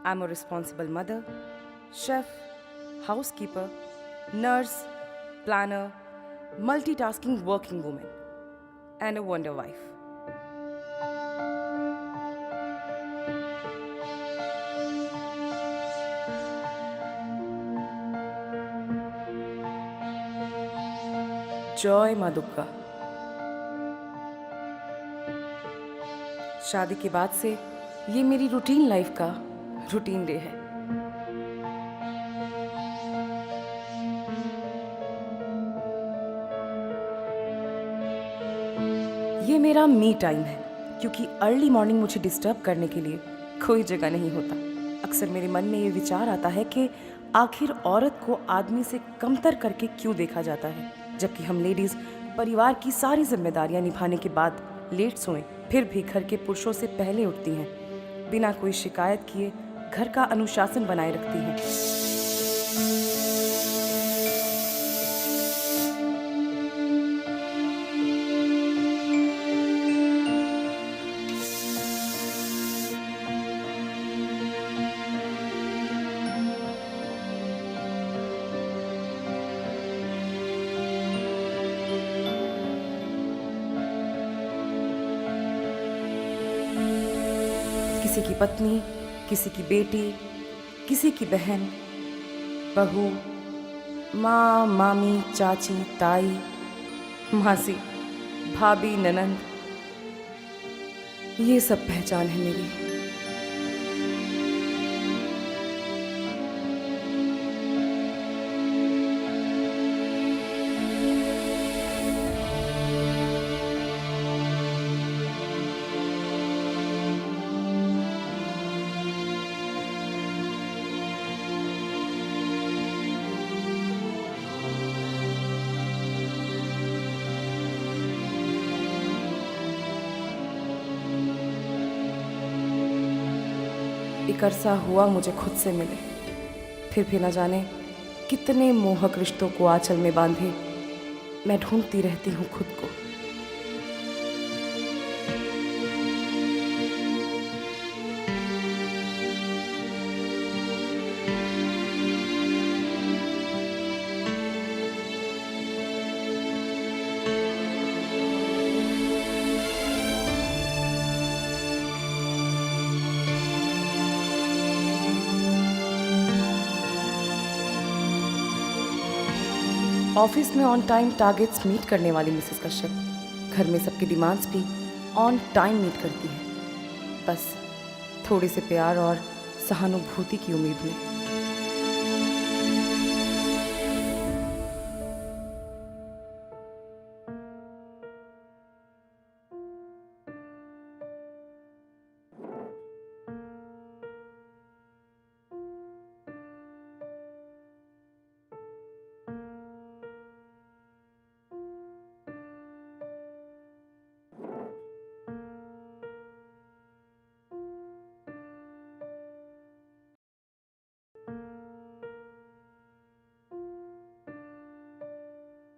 I'm a responsible mother, chef, housekeeper, nurse, planner, multitasking working woman, and a wonder wife. जय माँ दुर्गा। शादी के बाद से ये मेरी रूटीन लाइफ का रूटीन डे है। ये मेरा मी टाइम है क्योंकि अर्ली मॉर्निंग मुझे डिस्टर्ब करने के लिए कोई जगह नहीं होता। अक्सर मेरे मन में ये विचार आता है कि आखिर औरत को आदमी से कमतर करके क्यों देखा जाता है, जबकि हम लेडीज परिवार की सारी जिम्मेदारियां निभाने के बाद लेट सोएं फिर भी घर के पुरुषों से पहले उठती हैं, बिना कोई शिकायत किए घर का अनुशासन बनाए रखती हैं। किसी की पत्नी, किसी की बेटी, किसी की बहन, बहू, माँ, मामी, चाची, ताई, मासी, भाभी, ननंद, ये सब पहचान है मेरी। एक अरसा हुआ मुझे खुद से मिले, फिर भी न जाने कितने मोहक रिश्तों को आंचल में बांधे मैं ढूंढती रहती हूँ खुद को। ऑफिस में ऑन टाइम टारगेट्स मीट करने वाली मिसेस कश्यप घर में सबकी डिमांड्स भी ऑन टाइम मीट करती है, बस थोड़े से प्यार और सहानुभूति की उम्मीद में।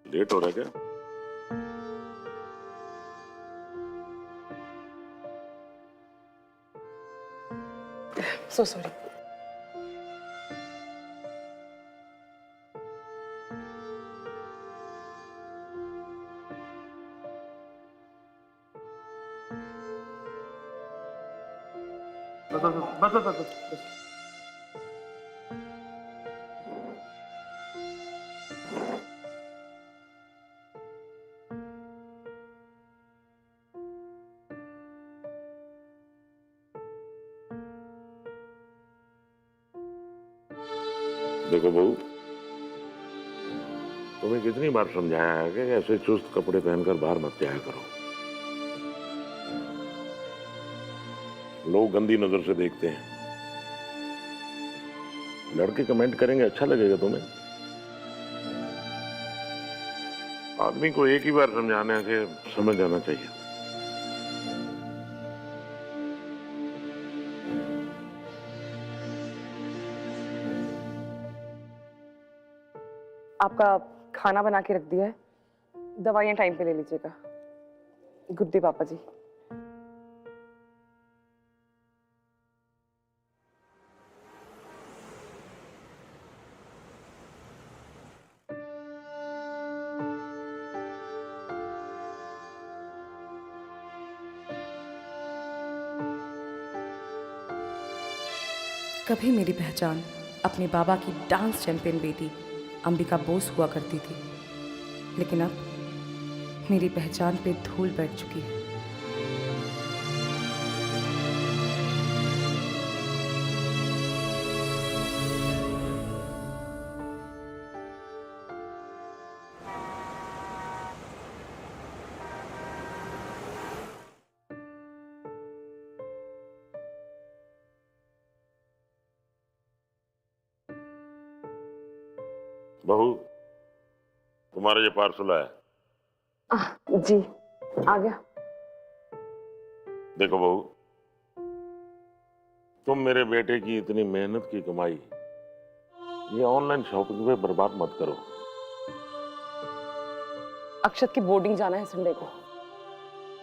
लेट हो रहा है क्या? So sorry. बस। देखो बहू, तुम्हें कितनी बार समझाया है कि ऐसे चुस्त कपड़े पहनकर बाहर मत जाया करो। लोग गंदी नजर से देखते हैं। लड़के कमेंट करेंगे, अच्छा लगेगा तुम्हें? आदमी को एक ही बार समझाने से समझ जाना चाहिए। आपका खाना बना के रख दिया है, दवाइयाँ टाइम पे ले लीजिएगा। गुड डे पापा जी। कभी मेरी पहचान अपने बाबा की डांस चैंपियन बेटी अंबिका बोस हुआ करती थी, लेकिन अब मेरी पहचान पे धूल बैठ चुकी है। बहू, तुम्हारा ये पार्सल आया। जी आ गया। देखो बहू, तुम मेरे बेटे की इतनी मेहनत की कमाई ये ऑनलाइन शॉपिंग पे बर्बाद मत करो। अक्षत की बोर्डिंग जाना है संडे को,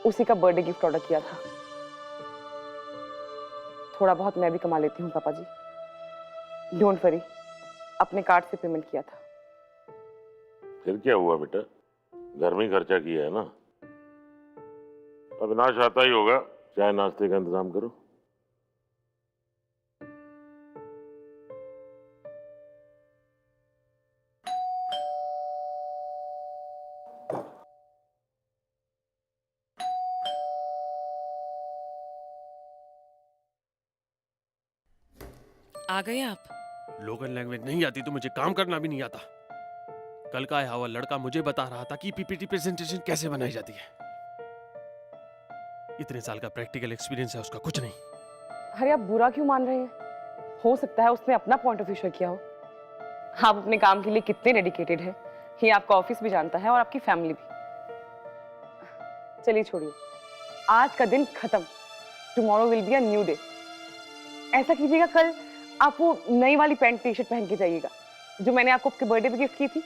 उसी का बर्थडे गिफ्ट ऑर्डर किया था। थोड़ा बहुत मैं भी कमा लेती हूँ पापा जी, डोंट वरी, अपने कार्ड से पेमेंट किया था। फिर क्या हुआ बेटा, घर में ही खर्चा किया है ना। अविनाश आता ही होगा, चाय नाश्ते का इंतजाम करो। आ गए आप? लोकल लैंग्वेज नहीं आती तो मुझे काम करना भी नहीं आता। कल का आया हुआ लड़का मुझे बता रहा था कि पीपीटी प्रेजेंटेशन कैसे बनाई जाती है। इतने साल का प्रैक्टिकल एक्सपीरियंस है उसका कुछ नहीं। अरे आप बुरा क्यों मान रहे हैं? हो सकता है उसने अपना पॉइंट ऑफ व्यू शेयर किया हो। आप अपने काम के लिए कितने डेडिकेटेड हैं ये आपका ऑफिस भी जानता है और आपकी फैमिली भी। चलिए छोड़िए, आज का दिन खत्म, tomorrow will be a new day. ऐसा कीजिएगा, कल आप वो नई वाली पैंट टी शर्ट पहन के जाइएगा जो मैंने आपको आपके बर्थडे पे गिफ्ट की थी।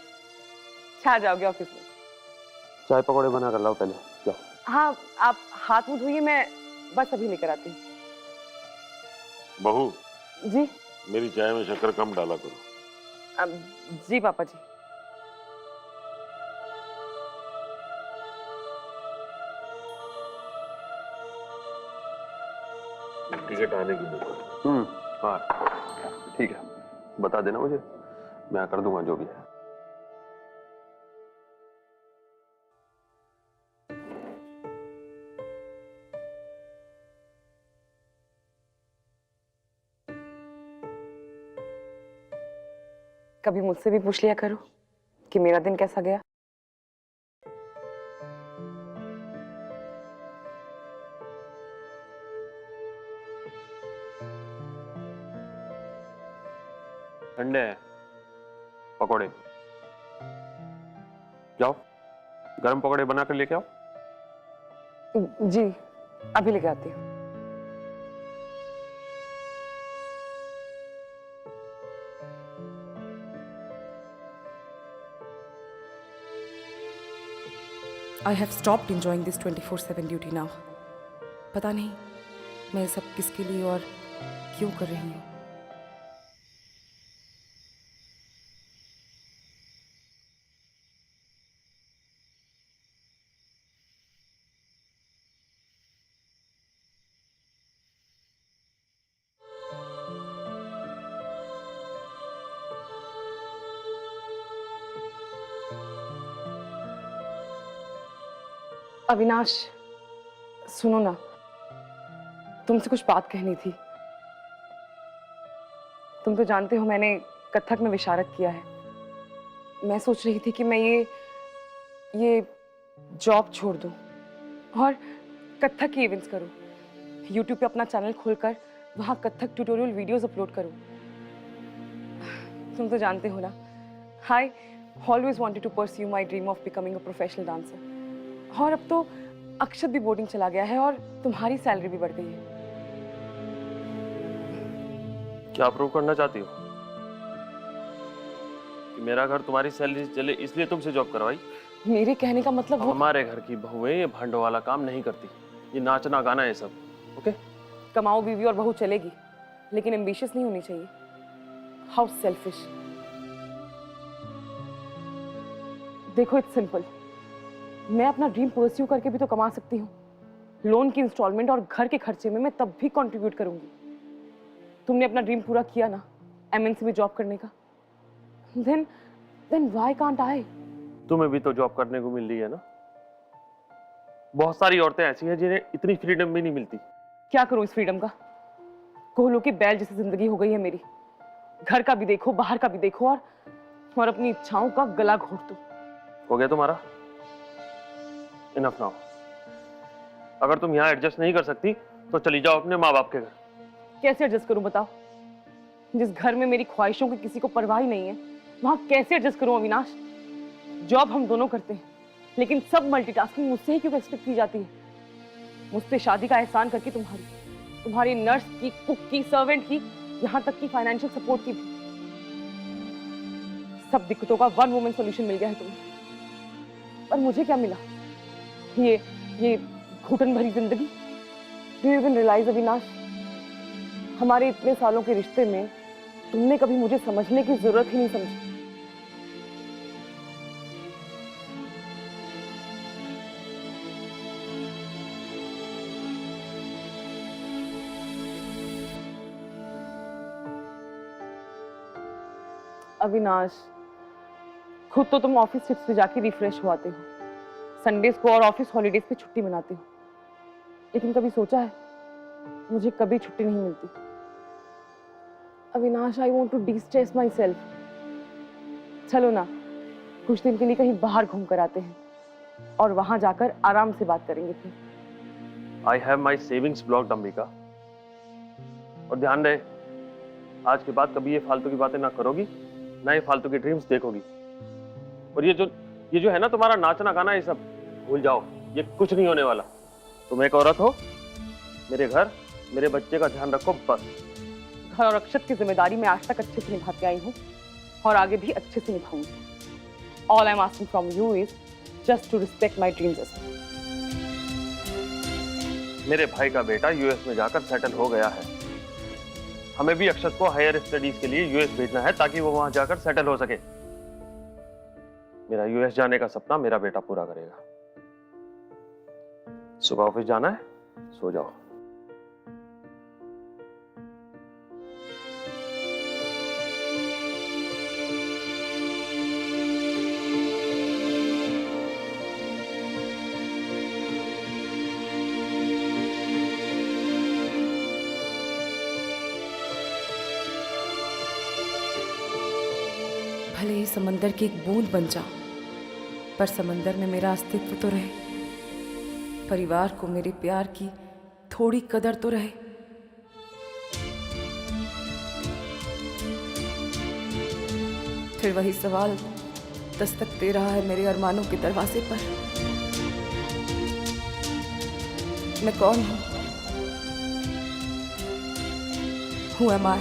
छा जाओगे ऑफिस में। चाय पकौड़े बना कर लाओ पहले, जाओ। हाँ, आप हाथ मुंह धोइए, मैं बस अभी लेकर आती हूँ। बहू जी मेरी चाय में शक्कर कम डाला करो। जी पापा जी। टिकट आने की दुकान। हाँ ठीक है, बता देना मुझे, मैं कर दूंगा जो भी है। कभी मुझसे भी पूछ लिया करो कि मेरा दिन कैसा गया। ठंडे हैं पकौड़े, जाओ गरम पकौड़े बना कर लेके आओ। जी अभी लेके आती हूँ। I have stopped enjoying this 24/7 duty now. पता नहीं मैं ये सब किसके लिए और क्यों कर रही हूँ। अविनाश, सुनो ना, तुमसे कुछ बात कहनी थी। तुम तो जानते हो मैंने कथक में विशारद किया है। मैं सोच रही थी कि मैं ये जॉब छोड़ दूं और कथक की इवेंट्स करूं। YouTube पे अपना चैनल खोलकर वहां कथक ट्यूटोरियल वीडियोस अपलोड करूं। तुम तो जानते हो ना, I always wanted to pursue my dream of becoming a professional dancer. और अब तो अक्षत भी बोर्डिंग चला गया है और तुम्हारी सैलरी भी बढ़ गई है। क्या प्रूव करना चाहती हो कि मेरा घर तुम्हारी सैलरी से चले इसलिए तुमसे जॉब करवाई? मेरे कहने का मतलब वो, हमारे घर की बहुएं ये भांडों वाला काम नहीं करती, ये नाचना गाना है सब। ओके, कमाओ बीवी और बहू चलेगी, लेकिन एम्बिशियस नहीं होनी चाहिए। How selfish. देखो इट्स सिंपल, मैं अपना ड्रीम परस्यू करके भी तो कमा सकती हूँ। लोन की इंस्टॉलमेंट और घर के खर्चे में मैं तब भी कंट्रीब्यूट करूंगी। तुमने अपना ड्रीम पूरा किया ना, एमएनसी में जॉब करने का, then why can't I? तुम्हें भी तो जॉब करने को मिल रही है ना। बहुत सारी औरतें ऐसी हैं जिन्हें इतनी फ्रीडम भी नहीं मिलती। क्या करूं इस फ्रीडम का? कोहलों की बैल जैसी जिंदगी हो गई है मेरी। घर का भी देखो, बाहर का भी देखो, और अपनी इच्छाओं का गला घोट दो। हो गया तुम्हारा? Enough now. अगर तुम यहाँ एडजस्ट नहीं कर सकती तो चली जाओ अपने माँ बाप के घर। कैसे एडजस्ट करूं बताओ? जिस घर में मेरी ख्वाहिशों की किसी को परवाह ही नहीं है, वहां कैसे एडजस्ट करूं अविनाश? जॉब हम दोनों करते हैं, लेकिन सब मल्टीटास्किंग मुझसे ही क्यों एक्सपेक्ट की जाती है? मुझसे शादी का एहसान करके तुम्हारी नर्स की, कुक की, सर्वेंट की, यहाँ तक कि फाइनेंशियल सपोर्ट की भी, सब दिक्कतों का वन वुमन सॉल्यूशन मिल गया है तुम्हें। और मुझे क्या मिला? ये घुटन भरी जिंदगी। Do you even realise Avinash, हमारे इतने सालों के रिश्ते में तुमने कभी मुझे समझने की जरूरत ही नहीं समझी। अविनाश, खुद तो तुम ऑफिस ट्रिप्स पे जाके रिफ्रेश हुआते हो, संडेज को और ऑफिस हॉलीडेज पे छुट्टी मनाते हो, लेकिन कभी सोचा है मुझे कभी छुट्टी नहीं मिलती? Avinash, I want to destress myself. चलो ना, कुछ दिन के लिए कहीं बाहर घूम कर आते हैं और वहां जाकर आराम से बात करेंगे फिर। I have my savings blocked Ambika. और ध्यान रहे, आज के बाद कभी ये फालतू की बातें ना करोगी, ना ये फालतू की ड्रीम्स देखोगी। और ये जो है ना तुम्हारा नाचना गाना, ये सब भूल जाओ, ये कुछ नहीं होने वाला। तुम एक औरत हो, मेरे घर, मेरे बच्चे का ध्यान रखो बस। घर और अक्षत की जिम्मेदारी मैं आज तक अच्छे से निभाती आई हूँ और आगे भी अच्छे से निभाऊंगी। All I'm asking from you is just to respect my dreams as well. मेरे भाई का बेटा यूएस में जाकर सेटल हो गया है। हमें भी अक्षत को हायर स्टडीज के लिए यूएस भेजना है ताकि वो वहां जाकर सेटल हो सके। मेरा यूएस जाने का सपना मेरा बेटा पूरा करेगा। सुबह ऑफिस जाना है, सो जाओ। भले ही समंदर की एक बूंद बन जाऊं, पर समंदर में मेरा अस्तित्व तो रहे, परिवार को मेरे प्यार की थोड़ी कदर तो रहे। फिर वही सवाल दस्तक दे रहा है मेरे अरमानों के दरवाजे पर। मैं कौन हूं? Who am I?